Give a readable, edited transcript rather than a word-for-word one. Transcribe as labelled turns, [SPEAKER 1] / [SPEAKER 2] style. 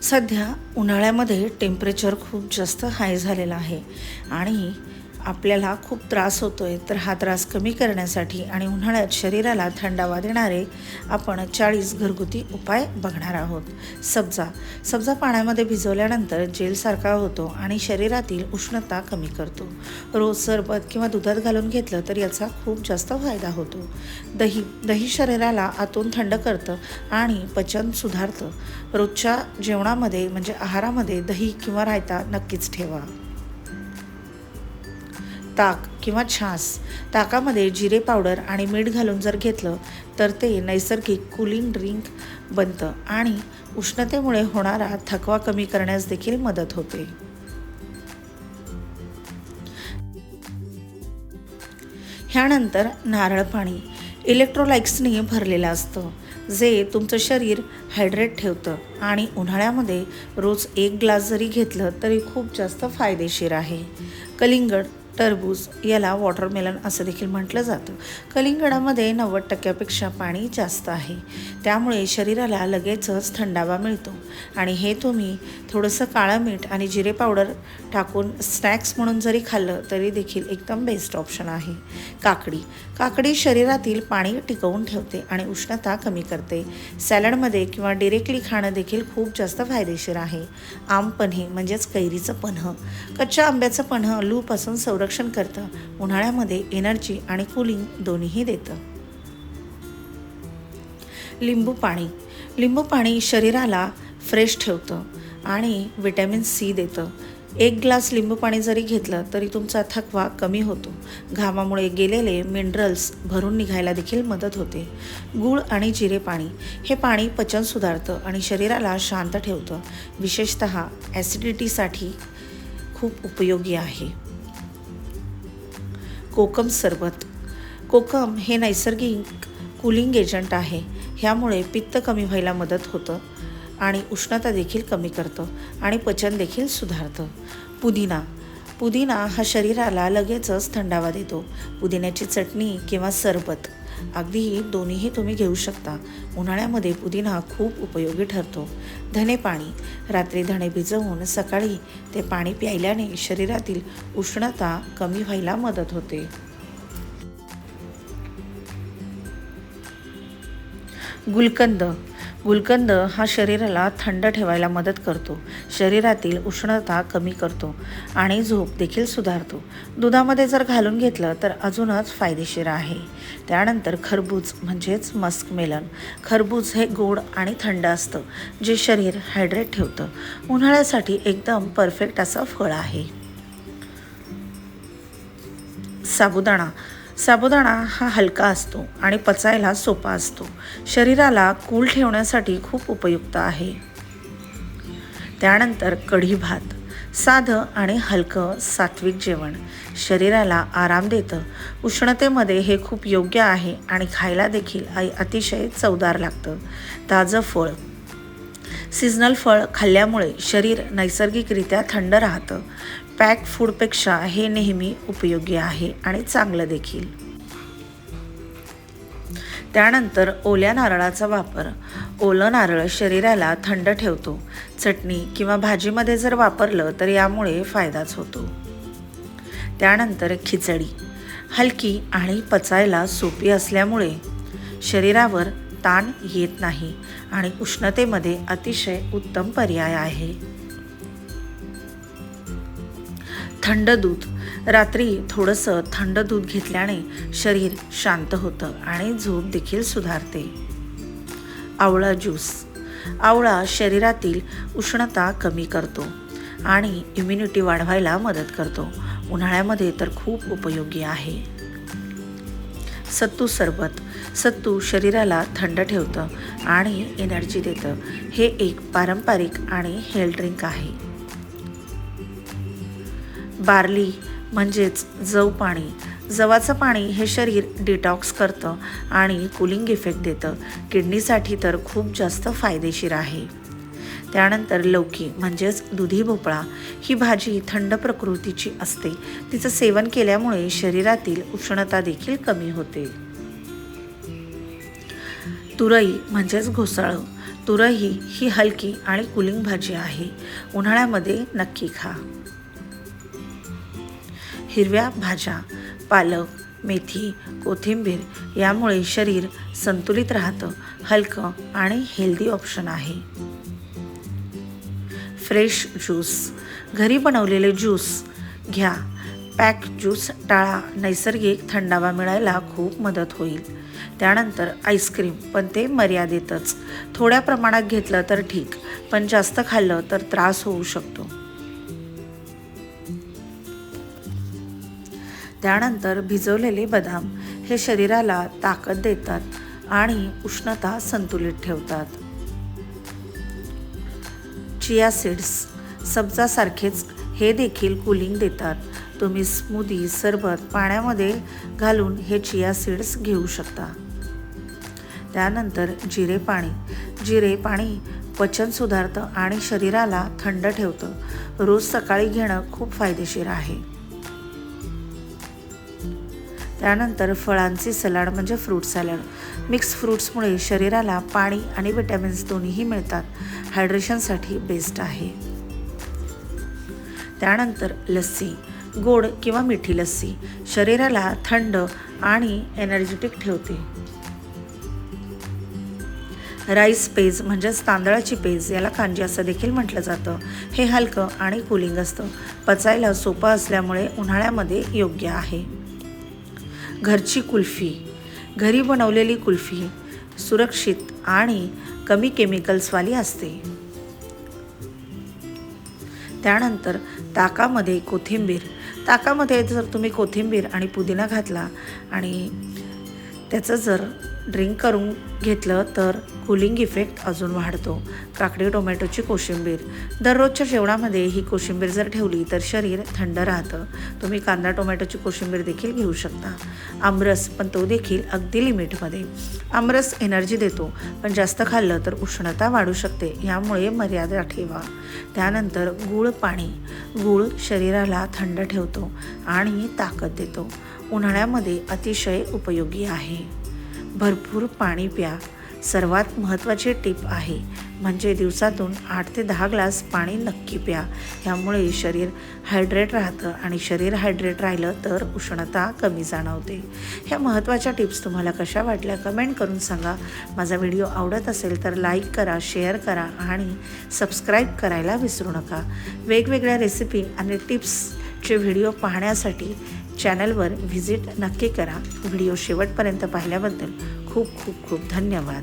[SPEAKER 1] सध्या उन्हाळ्यामध्ये टेम्परेचर खूप जास्त हाय झालेलं आहे आणि आपल्याला खूप त्रास होतो आहे. तर हा त्रास कमी करण्यासाठी आणि उन्हाळ्यात शरीराला थंडावा देणारे आपण 40 घरगुती उपाय बघणार आहोत. सब्जा पाण्यामध्ये भिजवल्यानंतर जेलसारखा होतो आणि शरीरातील उष्णता कमी करतो. रोज सरबत किंवा दुधात घालून घेतलं तर याचा खूप जास्त फायदा होतो. दही शरीराला आतून थंड करतं आणि पचन सुधारतं. रोजच्या जेवणामध्ये म्हणजे आहारामध्ये दही किंवा रायता नक्कीच ठेवा. ताक किंवा छास, ताकामध्ये जिरे पावडर आणि मीठ घालून जर घेतलं तर ते नैसर्गिक कूलिंग ड्रिंक बनतं आणि उष्णतेमुळे होणारा थकवा कमी करण्यास देखील मदत होते. ह्यानंतर नारळ पाणी इलेक्ट्रोलाइट्सनी भरलेलं असतं, जे तुमचं शरीर हायड्रेट ठेवतं आणि उन्हाळ्यामध्ये रोज 1 ग्लास जरी घेतलं तरी खूप जास्त फायदेशीर आहे. कलिंगड, टरबूज याला वॉटरमेलन असं देखील म्हटलं जातं. कलिंगडामध्ये 90% पाणी जास्त आहे, त्यामुळे शरीराला लगेचच थंडावा मिळतो आणि हे तुम्ही थोडंसं काळं मीठ आणि जिरे पावडर टाकून स्नॅक्स म्हणून जरी खाल्लं तरी देखील एकदम बेस्ट ऑप्शन आहे. काकडी शरीरातील पाणी टिकवून ठेवते आणि उष्णता कमी करते. सॅलडमध्ये किंवा डिरेक्टली खाणं देखील खूप जास्त फायदेशीर आहे. आमपन्हे म्हणजेच कैरीचं पन्हं, कच्च्या आंब्याचं पन्हं लूपासून संरक्षण करतं. उन्हाळ्यामध्ये एनर्जी आणि कूलिंग दोन्हीही देतं. लिंबू पाणी शरीराला फ्रेश ठेवतं आणि व्हिटॅमिन सी देतं. 1 ग्लास लिंबू पाणी जरी घेतलं तरी तुमचा थकवा कमी होतो. घामामुळे गेलेले मिनरल्स भरून निघायला देखील मदत होते. गूळ आणि जिरे पाणी, हे पाणी पचन सुधारतं आणि शरीराला शांत ठेवतं. विशेषतः ॲसिडिटीसाठी खूप उपयोगी आहे. कोकम सरबत, कोकम हे नैसर्गिक कूलिंग एजंट आहे. ह्यामुळे पित्त कमी व्हायला मदत होतं आणि उष्णता देखील कमी करतं आणि पचन देखील सुधारतं. पुदिना हा शरीराला लगेचच थंडावा देतो. पुदिन्याची चटणी किंवा सरबत अगदी दोन्हीही तुम्ही घेऊ शकता. उन्हाळ्यामध्ये पुदिना खूप उपयोगी ठरतो. धने पाणी, रात्री धणे भिजवून सकाळी ते पाणी प्यायल्याने शरीरातील उष्णता कमी व्हायला मदत होते. गुलकंद हा शरीराला थंड ठेवायला मदत करतो. शरीरातील उष्णता कमी करतो आणि झोप देखील सुधारतो. दुधामध्ये जर घालून घेतलं तर अजूनच फायदेशीर आहे. त्यानंतर खरबूज म्हणजेच मस्कमेलन. खरबूज हे गोड आणि थंड असतं, जे शरीर हायड्रेट ठेवतं. उन्हाळ्यासाठी एकदम परफेक्ट असं फळ आहे. साबुदाणा हा हलका असतो आणि पचायला सोपा असतो. शरीराला कूल ठेवण्यासाठी खूप उपयुक्त आहे. त्यानंतर कढी भात, साधं आणि हलकं सात्विक जेवण, शरीराला आराम देतं. उष्णतेमध्ये हे खूप योग्य आहे आणि खायला देखील अतिशय चवदार लागतं. ताजं फळ, सीझनल फळ खाल्ल्यामुळे शरीर नैसर्गिकरित्या थंड राहतं. पॅक फूडपेक्षा हे नेहमी उपयोगी आहे आणि चांगलं देखील. त्यानंतर ओल्या नारळाचा वापर. ओलं नारळ शरीराला थंड ठेवतो. चटणी किंवा भाजीमध्ये जर वापरलं तर यामुळे फायदाच होतो. त्यानंतर खिचडी, हलकी आणि पचायला सोपी असल्यामुळे शरीरावर ताण येत नाही आणि उष्णतेमध्ये अतिशय उत्तम पर्याय आहे. थंड दूध, रात्री थोडंसं थंड दूध घेतल्याने शरीर शांत होतं आणि झोप देखील सुधारते. आवळा ज्यूस, आवळा शरीरातील उष्णता कमी करतो आणि इम्युनिटी वाढवायला मदत करतो. उन्हाळ्यामध्ये तर खूप उपयोगी आहे. सत्तू सरबत, सत्तू शरीराला थंड ठेवतं आणि एनर्जी देतं. हे एक पारंपरिक आणि हेल्थ ड्रिंक आहे. बार्ली म्हणजेच जव पाणी, जवाचं पाणी हे शरीर डिटॉक्स करतं आणि कूलिंग इफेक्ट देतं. किडनीसाठी तर खूप जास्त फायदेशीर आहे. त्यानंतर लौकी म्हणजेच दुधी भोपळा, ही भाजी थंड प्रकृतीची असते. तिचं सेवन केल्यामुळे शरीरातील उष्णता देखील कमी होते. तुरई म्हणजेच घोसाळं, तुरही ही हलकी आणि कूलिंग भाजी आहे. उन्हाळ्यामध्ये नक्की खा. हिरव्या भाज्या, पालक, मेथी, कोथिंबीर यामुळे शरीर संतुलित राहतं. हलकं आणि हेल्दी ऑप्शन आहे. फ्रेश ज्यूस, घरी बनवलेले ज्यूस घ्या. पॅक ज्यूस टाळा. नैसर्गिक थंडावा मिळायला खूप मदत होईल. त्यानंतर आईस्क्रीम, पण ते मर्यादितच. थोड्या प्रमाणात घेतलं तर ठीक, पण जास्त खाल्लं तर त्रास होऊ शकतो. त्यानंतर भिजवलेले बदाम हे शरीराला ताकद देतात आणि उष्णता संतुलित ठेवतात. चिया सीड्स, सब्जासारखेच हे देखील कूलिंग देतात. तुम्ही स्मूदी, सरबत, पाण्यामध्ये घालून हे चिया सीड्स घेऊ शकता. त्यानंतर जिरे पाणी. जिरे पाणी पचन सुधारतं आणि शरीराला थंड ठेवतं. रोज सकाळी घेणं खूप फायदेशीर आहे. त्यानंतर फळांचे सलाड म्हणजे फ्रूट सॅलड. मिक्स फ्रूट्समुळे शरीराला पाणी आणि विटॅमिन्स दोन्हीही मिळतात. हायड्रेशनसाठी बेस्ट आहे. त्यानंतर लस्सी, गोड किंवा मिठी लस्सी शरीराला थंड आणि एनर्जेटिक ठेवते. राईस पेज म्हणजेच तांदळाची पेज, याला कांजी असं देखील म्हटलं जातं. हे हलकं आणि कूलिंग असतं. पचायला सोपं असल्यामुळे उन्हाळ्यामध्ये योग्य आहे. घरची कुल्फी, घरी बनवलेली कुल्फी सुरक्षित आणि कमी केमिकल्सवाली असते. त्यानंतर ताकामध्ये कोथिंबीर. ताकामध्ये जर तुम्ही कोथिंबीर आणि पुदिना घातला आणि त्याचं जर ड्रिंक करून घेतलं तर कूलिंग इफेक्ट अजून वाढतो. काकडी टोमॅटोची कोशिंबीर, दररोजच्या जेवणामध्ये ही कोशिंबीर जर ठेवली तर शरीर थंड राहतं. तुम्ही कांदा टोमॅटोची कोशिंबीर देखील घेऊ शकता. आमरस, पण तो देखील अगदी लिमिटमध्ये. आमरस एनर्जी देतो, पण जास्त खाल्लं तर उष्णता वाढू शकते, यामुळे मर्यादा ठेवा. त्यानंतर गूळ पाणी. गूळ शरीराला थंड ठेवतो आणि ताकद देतो. उन्हाळ्यामध्ये अतिशय उपयोगी आहे. भरपूर पाणी प्या. सर्वात महत्त्वाची टिप आहे म्हणजे दिवसातून 8 ते 10 ग्लास पाणी नक्की प्या. यामुळे शरीर हायड्रेट राहतं आणि शरीर हायड्रेट राहिलं तर उष्णता कमी जाणवते. ह्या महत्त्वाच्या टिप्स तुम्हाला कशा वाटल्या कमेंट करून सांगा. माझा व्हिडिओ आवडत असेल तर लाईक करा, शेअर करा आणि सबस्क्राईब करायला विसरू नका. वेगवेगळ्या रेसिपी आणि टिप्सचे व्हिडिओ पाहण्यासाठी चॅनलवर व्हिजिट नक्की करा. व्हिडिओ शेवटपर्यंत पाहिल्याबद्दल खूप खूप खूप धन्यवाद.